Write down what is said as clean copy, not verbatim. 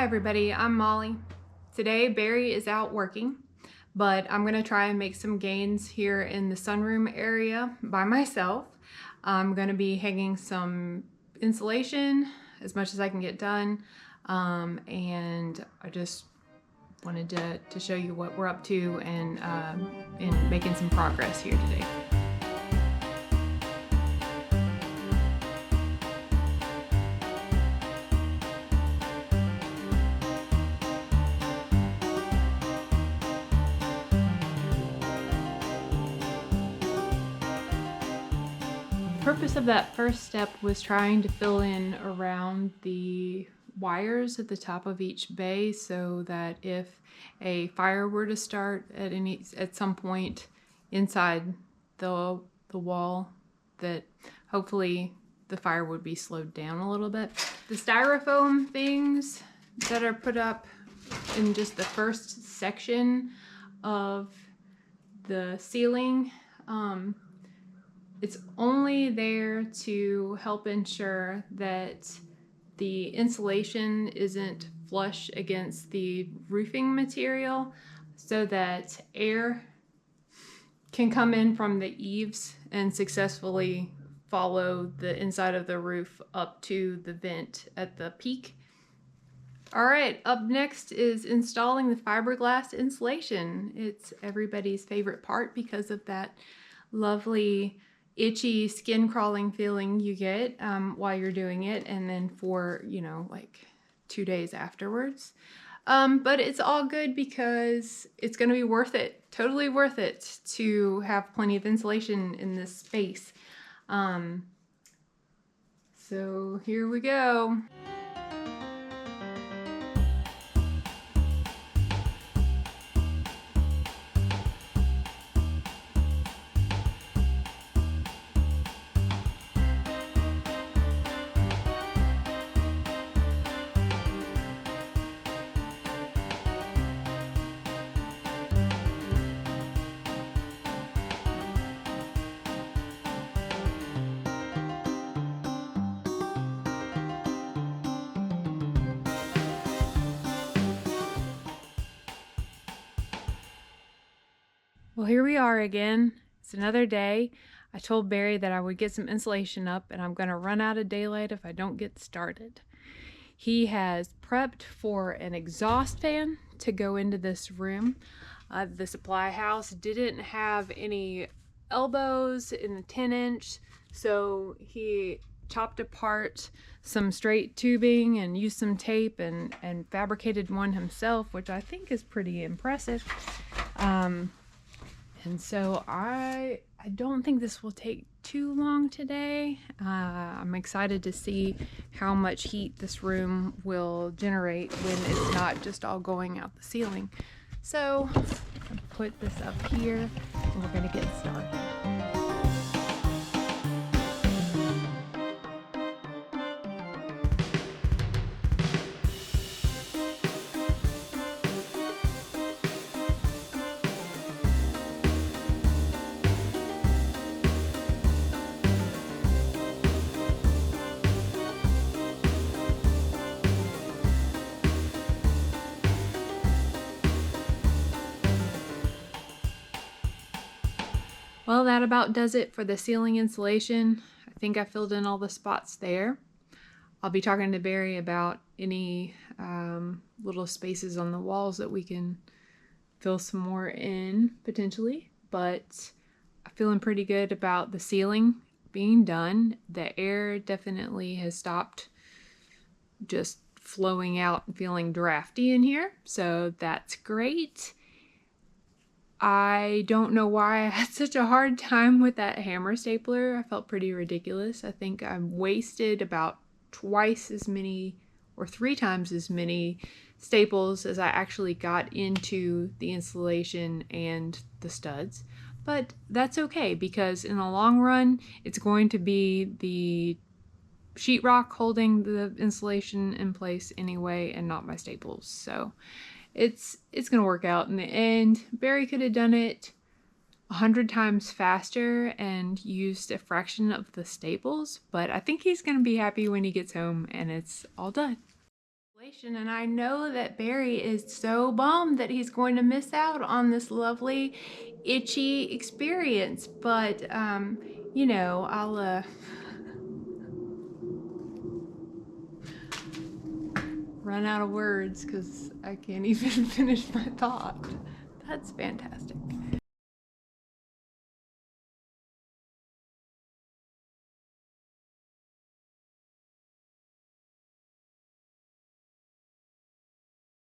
Hi everybody, I'm Molly. Today Barry is out working, but I'm gonna try and make some gains here in the sunroom area by myself. I'm gonna be hanging some insulation as much as I can get done, and I just wanted to show you what we're up to and in making some progress here today. The purpose of that first step was trying to fill in around the wires at the top of each bay so that if a fire were to start at some point inside the wall, that hopefully the fire would be slowed down a little bit. The styrofoam things that are put up in just the first section of the ceiling, it's only there to help ensure that the insulation isn't flush against the roofing material so that air can come in from the eaves and successfully follow the inside of the roof up to the vent at the peak. All right, up next is installing the fiberglass insulation. It's everybody's favorite part because of that lovely itchy skin crawling feeling you get while you're doing it, and then for like 2 days afterwards. But it's all good because it's going to be worth it, totally worth it, to have plenty of insulation in this space. So here we go. Well, here we are again. It's another day. I told Barry that I would get some insulation up, and I'm going to run out of daylight if I don't get started. He has prepped for an exhaust fan to go into this room. The supply house didn't have any elbows in the 10-inch, so he chopped apart some straight tubing and used some tape and fabricated one himself, which I think is pretty impressive. And so I don't think this will take too long today. I'm excited to see how much heat this room will generate when it's not just all going out the ceiling. So I'll put this up here and we're gonna get started. Well, that about does it for the ceiling insulation. I think I filled in all the spots there. I'll be talking to Barry about any little spaces on the walls that we can fill some more in potentially, but I'm feeling pretty good about the ceiling being done. The air definitely has stopped just flowing out and feeling drafty in here, so that's great. I don't know why I had such a hard time with that hammer stapler. I felt pretty ridiculous. I think I wasted about twice as many or 3 times as many staples as I actually got into the insulation and the studs. But that's okay, because in the long run, it's going to be the sheetrock holding the insulation in place anyway, and not my staples. So it's gonna work out in the end. Barry could have done it 100 times faster and used a fraction of the staples, but I think he's gonna be happy when he gets home and it's all done. And I know that Barry is so bummed that he's going to miss out on this lovely itchy experience, but you know, I'll run out of words because I can't even finish my thought. That's fantastic.